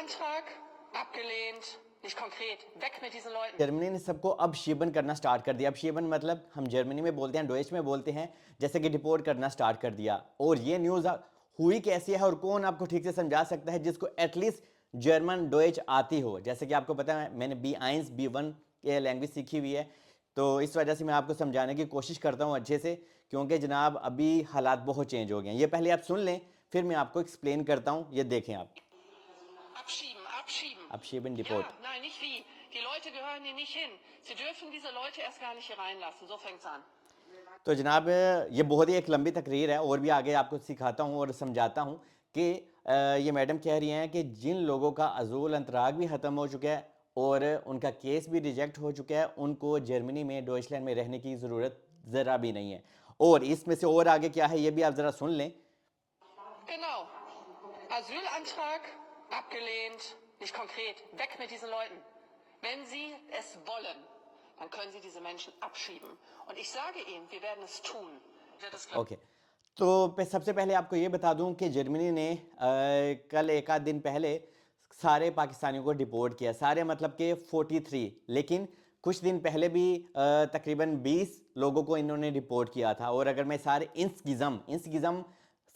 Asylantrag abgelehnt. Nicht konkret. Weg mit diesen Leuten. Germany ने सबको अब शीबन करना स्टार्ट कर दिया। अब शीबन मतलब हम जर्मनी में बोलते हैं, डॉइच में बोलते हैं, जैसे कि डिपोर्ट करना स्टार्ट कर दिया। और ये न्यूज़ हुई कैसी है और कौन आपको ठीक से समझा सकता है जिसको एटलीस्ट जर्मन डॉइच आती हो। जैसे कि आपको पता है मैंने B1 B1 के लैंग्वेज सीखी हुई है, तो इस वजह से मैं आपको समझाने की कोशिश करता हूँ अच्छे से, क्योंकि जनाब अभी हालात बहुत चेंज हो गए हैं। ये पहले आप सुन लें, फिर मैं आपको एक्सप्लेन करता हूँ। ये देखें आप। Abschieben, abschieben. Abschieben, Ja, Deport. nein, nicht wie. Die Leute gehören hier nicht hin. Sie dürfen diese Leute erst gar nicht hier reinlassen. So fängt's an. तो जनाब ये बहुत ही एक लंबी तकरीर है और भी आगे आपको सिखाता हूँ और समझाता हूँ कि ये मैडम कह रही हैं कि जिन लोगों का अज़ूल अंतराग भी ख़त्म हो चुका है और उनका केस भी रिजेक्ट हो चुका है, उनको जर्मनी में डॉइचलैंड में रहने की ज़रूरत ज़रा भी नहीं है। और इसमें से और आगे क्या है ये भी आप ज़रा सुन लें। Genau. Asylantrag abgelehnt. Nicht konkret. Weg mit diesen Leuten. Wenn Sie es wollen, dann können Sie diese Menschen abschieben. Und ich sage Ihnen, wir werden es tun. Wird es klappen? Okay, तो सबसे पहले आपको ये बता दूं कि Germany ने कल एक आध दिन पहले सारे पाकिस्तानियों को डिपोर्ट किया। सारे मतलब कि 43, लेकिन कुछ दिन पहले भी तकरीबन 20 लोगों को इन्होंने डिपोर्ट किया था। और अगर मैं सारे इंसगिज़म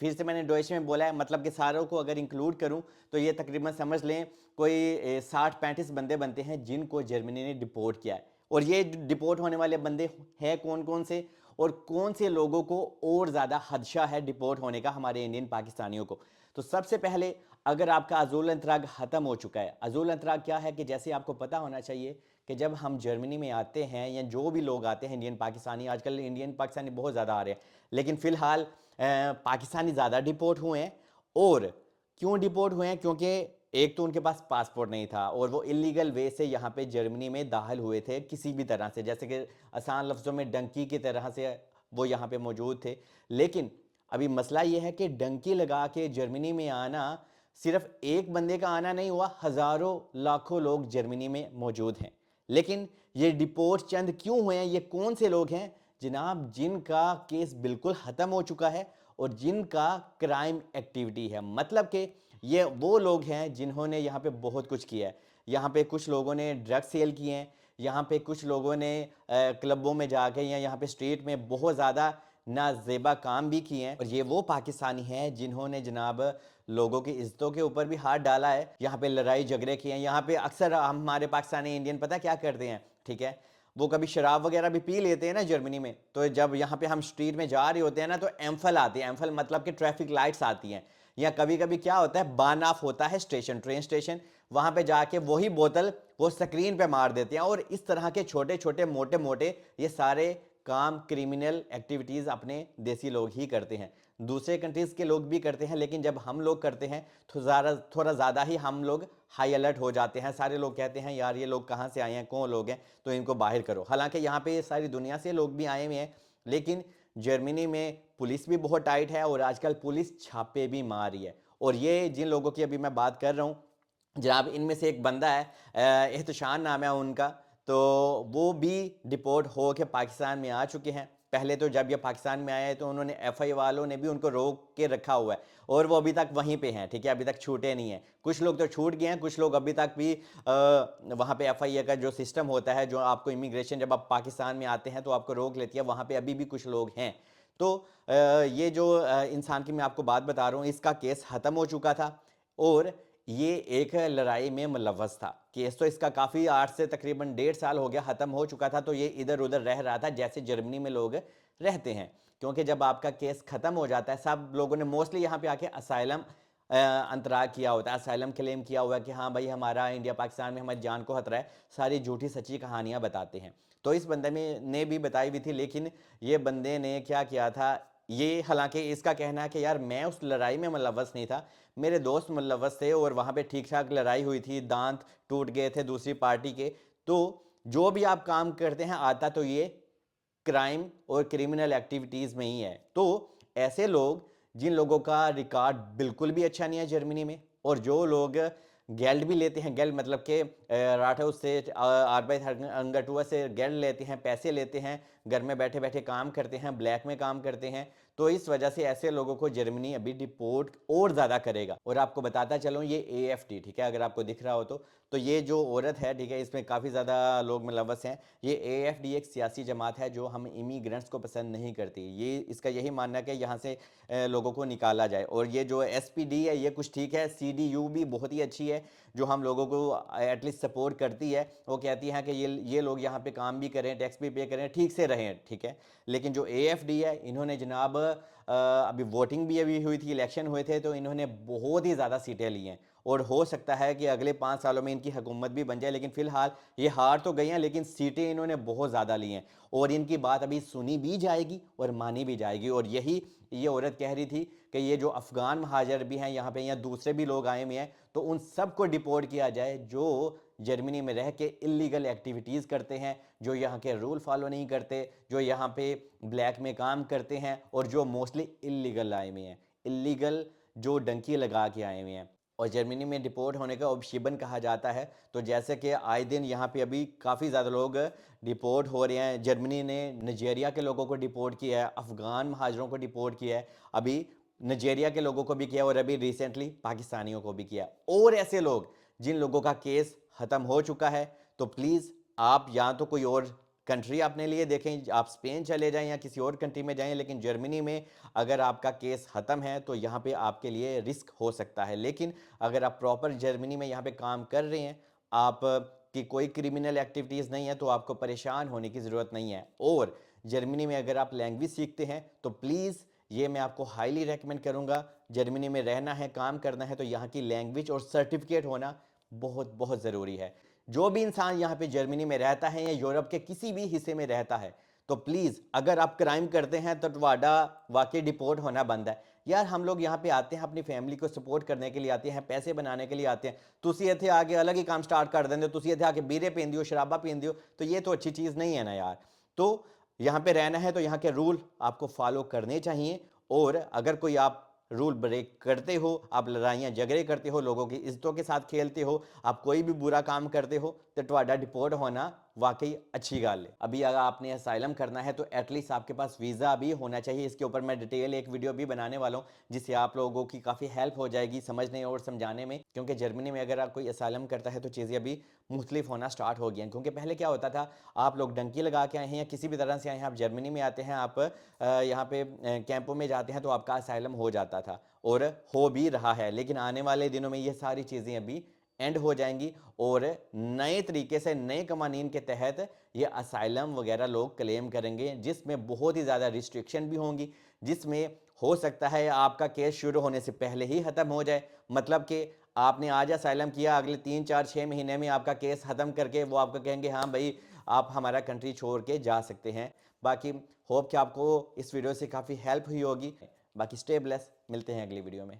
फिर से मैंने डॉइच में बोला है, मतलब कि सारों को अगर इंक्लूड करूं तो ये तकरीबन समझ लें कोई 60-35 बंदे बनते हैं जिनको जर्मनी ने डिपोर्ट किया है। और ये डिपोर्ट होने वाले बंदे हैं कौन कौन से और कौन से लोगों को और ज़्यादा खदशा है डिपोर्ट होने का हमारे इंडियन पाकिस्तानियों को। तो सबसे पहले अगर आपका अज़ूल अंतराग ख़त्म हो चुका है, अज़ूल अंतराग क्या है कि जैसे आपको पता होना चाहिए कि जब हम जर्मनी में आते हैं या जो भी लोग आते हैं इंडियन पाकिस्तानी, आजकल इंडियन पाकिस्तानी बहुत ज़्यादा आ रहे हैं, लेकिन फ़िलहाल पाकिस्तानी ज़्यादा डिपोर्ट हुए हैं। और क्यों डिपोर्ट हुए हैं? क्योंकि एक तो उनके पास पासपोर्ट नहीं था और वो इलीगल वे से यहाँ पे जर्मनी में दाखिल हुए थे किसी भी तरह से, जैसे कि आसान लफ्ज़ों में डंकी की तरह से वो यहाँ पे मौजूद थे। लेकिन अभी मसला ये है कि डंकी लगा के जर्मनी में आना सिर्फ एक बंदे का आना नहीं हुआ, हज़ारों लाखों लोग जर्मनी में मौजूद हैं। लेकिन ये डिपोर्ट चंद क्यों हुए हैं? ये कौन से लोग हैं जनाब जिनका केस बिल्कुल ख़त्म हो चुका है और जिनका क्राइम एक्टिविटी है, मतलब कि ये वो लोग हैं जिन्होंने यहाँ पे बहुत कुछ किया है। यहाँ पे कुछ लोगों ने ड्रग सेल किए हैं, यहाँ पे कुछ लोगों ने क्लबों में जाके या यहाँ पे स्ट्रीट में बहुत ज़्यादा नाजेबा काम भी किए हैं। और ये वो पाकिस्तानी हैं जिन्होंने जनाब लोगों की इज्जतों के ऊपर भी हाथ डाला है, यहाँ पे लड़ाई झगड़े किए हैं। यहाँ पे अक्सर हमारे पाकिस्तानी इंडियन पता क्या करते हैं, ठीक है, वो कभी शराब वगैरह भी पी लेते हैं ना जर्मनी में, तो जब यहाँ पे हम स्ट्रीट में जा रहे होते हैं ना तो एम्फल आती है। एम्फल मतलब कि ट्रैफिक लाइट्स आती हैं, या कभी कभी क्या होता है बान ऑफ होता है स्टेशन, ट्रेन स्टेशन, वहाँ पे जाके वही बोतल वो स्क्रीन पे मार देते हैं। और इस तरह के छोटे छोटे मोटे मोटे ये सारे काम क्रिमिनल एक्टिविटीज़ अपने देसी लोग ही करते हैं, दूसरे कंट्रीज़ के लोग भी करते हैं, लेकिन जब हम लोग करते हैं तो थोड़ा ज़्यादा ही हम लोग हाई अलर्ट हो जाते हैं। सारे लोग कहते हैं यार ये लोग कहाँ से आए हैं, कौन लोग हैं, तो इनको बाहर करो। हालांकि यहाँ पे सारी दुनिया से लोग भी आए हुए हैं, लेकिन जर्मनी में पुलिस भी बहुत टाइट है और आजकल पुलिस छापे भी मार रही है। और ये जिन लोगों की अभी मैं बात कर रहा हूँ जनाब, इनमें से एक बंदा है एहतशान नाम है उनका, तो वो भी डिपोर्ट हो के पाकिस्तान में आ चुके हैं। पहले तो जब ये पाकिस्तान में आए तो उन्होंने एफआई वालों ने भी उनको रोक के रखा हुआ है और वो अभी तक वहीं पे हैं, ठीक है, अभी तक छूटे नहीं हैं। कुछ लोग तो छूट गए हैं, कुछ लोग अभी तक भी वहाँ पे एफआई का जो सिस्टम होता है, जो आपको इमिग्रेशन जब आप पाकिस्तान में आते हैं तो आपको रोक लेती है, वहाँ पे अभी भी कुछ लोग हैं। तो ये जो इंसान की मैं आपको बात बता रहा हूँ, इसका केस ख़त्म हो चुका था और ये एक लड़ाई में मुलव्वस था। केस तो इसका काफ़ी 8 से तकरीबन 1.5 साल हो गया, ख़त्म हो चुका था। तो ये इधर उधर रह रहा था जैसे जर्मनी में लोग रहते हैं, क्योंकि जब आपका केस ख़त्म हो जाता है, सब लोगों ने मोस्टली यहाँ पे आके असाइलम अंतराग किया होता है, असाइलम क्लेम किया हुआ है कि हाँ भाई हमारा इंडिया पाकिस्तान में हमारी जान को खतरा है, सारी झूठी सच्ची कहानियाँ बताते हैं। तो इस बंदे में ने भी बताई हुई थी, लेकिन ये बंदे ने क्या किया था, ये हालांकि इसका कहना है कि यार मैं उस लड़ाई में मुलव्वस नहीं था, मेरे दोस्त मुलव्वस थे और वहाँ पे ठीक ठाक लड़ाई हुई थी, दांत टूट गए थे दूसरी पार्टी के। तो जो भी आप काम करते हैं आता तो ये क्राइम और क्रिमिनल एक्टिविटीज़ में ही है। तो ऐसे लोग जिन लोगों का रिकॉर्ड बिल्कुल भी अच्छा नहीं है जर्मनी में, और जो लोग गेल्ड भी लेते हैं, गेल्ड मतलब कि राठौस से आर्बाइटरंगटुआ से गेल्ड लेते हैं, पैसे लेते हैं, घर में बैठे बैठे काम करते हैं, ब्लैक में काम करते हैं, तो इस वजह से ऐसे लोगों को जर्मनी अभी डिपोर्ट और ज़्यादा करेगा। और आपको बताता चलूँ ये AFD, ठीक है, अगर आपको दिख रहा हो तो ये जो औरत है, ठीक है, इसमें काफ़ी ज़्यादा लोग मुलव्वस हैं। ये AFD एक सियासी जमात है जो हम इमिग्रेंट्स को पसंद नहीं करती। ये इसका यही मानना है कि यहाँ से लोगों को निकाला जाए। और ये जो SPD है ये कुछ ठीक है, CDU भी बहुत ही अच्छी है जो हम लोगों को एटलीस्ट सपोर्ट करती है। वो कहती हैं कि ये लोग यहाँ पे काम भी करें, टैक्स भी पे करें, ठीक से रहें, ठीक है। लेकिन जो AFD है, इन्होंने जनाब अभी वोटिंग भी अभी हुई थी, इलेक्शन हुए थे, तो इन्होंने बहुत ही ज़्यादा सीटें ली हैं। और हो सकता है कि अगले 5 सालों में इनकी हुकूमत भी बन जाए, लेकिन फ़िलहाल ये हार तो गई हैं, लेकिन सीटें इन्होंने बहुत ज़्यादा ली हैं। और इनकी बात अभी सुनी भी जाएगी और मानी भी जाएगी। और यही ये औरत कह रही थी कि ये जो अफ़गान महाजर भी हैं यहाँ पे, या दूसरे भी लोग आए हुए हैं, तो उन सबको डिपोर्ट किया जाए जो जर्मनी में रह के इलीगल एक्टिविटीज़ करते हैं, जो यहाँ के रूल फॉलो नहीं करते, जो यहाँ पे ब्लैक में काम करते हैं, और जो मोस्टली इलीगल आए हुए हैं, इलीगल जो डंकी लगा के आए हुए हैं। और जर्मनी में डिपोर्ट होने का ऑब्शिबन कहा जाता है। तो जैसे कि आए दिन यहाँ पे अभी काफ़ी ज़्यादा लोग डिपोर्ट हो रहे हैं। जर्मनी ने नाइजीरिया के लोगों को डिपोर्ट किया है, अफ़गान महाजरों को डिपोर्ट किया है, अभी नाइजीरिया के लोगों को भी किया, और अभी रिसेंटली पाकिस्तानियों को भी किया। और ऐसे लोग जिन लोगों का केस ख़त्म हो चुका है, तो प्लीज़ आप या तो कोई और कंट्री अपने लिए देखें, आप स्पेन चले जाएं या किसी और कंट्री में जाएं, लेकिन जर्मनी में अगर आपका केस ख़त्म है तो यहाँ पे आपके लिए रिस्क हो सकता है। लेकिन अगर आप प्रॉपर जर्मनी में यहाँ पे काम कर रहे हैं, आप की कोई क्रिमिनल एक्टिविटीज़ नहीं है, तो आपको परेशान होने की ज़रूरत नहीं है। और जर्मनी में अगर आप लैंग्वेज सीखते हैं तो प्लीज़ ये मैं आपको हाईली रेकमेंड करूँगा। जर्मनी में रहना है, काम करना है, तो यहाँ की लैंग्वेज और सर्टिफिकेट होना बहुत बहुत ज़रूरी है। जो भी इंसान यहाँ पे जर्मनी में रहता है या यूरोप के किसी भी हिस्से में रहता है, तो प्लीज़ अगर आप क्राइम करते हैं तो ਤੁਹਾਡਾ वाकई डिपोर्ट होना बंद है। यार हम लोग यहाँ पे आते हैं अपनी फैमिली को सपोर्ट करने के लिए आते हैं, पैसे बनाने के लिए आते हैं। ਤੁਸੀਂ ਇੱਥੇ ਆ ਕੇ अलग ही काम स्टार्ट कर देंगे हो, ਤੁਸੀਂ ਇੱਥੇ आके बीरे पींदे हो, शराबा पींदे हो, तो ये तो अच्छी चीज़ नहीं है ना यार। तो यहाँ पे रहना है तो यहाँ के रूल आपको फॉलो करने चाहिए। और अगर कोई आप रूल ब्रेक करते हो, आप लड़ाइयाँ झगड़े करते हो, लोगों की इज्जतों के साथ खेलते हो, आप कोई भी बुरा काम करते हो, तो ਤੁਹਾਡਾ डिपोर्ट होना वाकई अच्छी गल है। अभी अगर आपने असाइलम करना है तो एटलीस्ट आपके पास वीज़ा भी होना चाहिए। इसके ऊपर मैं डिटेल एक वीडियो भी बनाने वाला हूँ, जिससे आप लोगों की काफ़ी हेल्प हो जाएगी समझने और समझाने में। क्योंकि जर्मनी में अगर आप कोई असाइलम करता है तो चीज़ें अभी मुख्तलिफ होना स्टार्ट हो गई हैं। क्योंकि पहले क्या होता था, आप लोग डंकी लगा के आए हैं या किसी भी तरह से आए हैं, आप जर्मनी में आते हैं, आप यहाँ पे कैंपों में जाते हैं, तो आपका असाइलम हो जाता था और हो भी रहा है। लेकिन आने वाले दिनों में ये सारी चीज़ें अभी एंड हो जाएंगी और नए तरीके से नए कवानीन के तहत ये असाइलम वगैरह लोग क्लेम करेंगे, जिसमें बहुत ही ज़्यादा रिस्ट्रिक्शन भी होंगी, जिसमें हो सकता है आपका केस शुरू होने से पहले ही ख़त्म हो जाए। मतलब कि आपने आज असाइलम किया, अगले 3 4 6 महीने में आपका केस ख़त्म करके वो आपको कहेंगे हाँ भाई आप हमारा कंट्री छोड़ के जा सकते हैं। बाकी होप कि आपको इस वीडियो से काफ़ी हेल्प हुई होगी। बाकी स्टे ब्लेस, मिलते हैं अगली वीडियो में।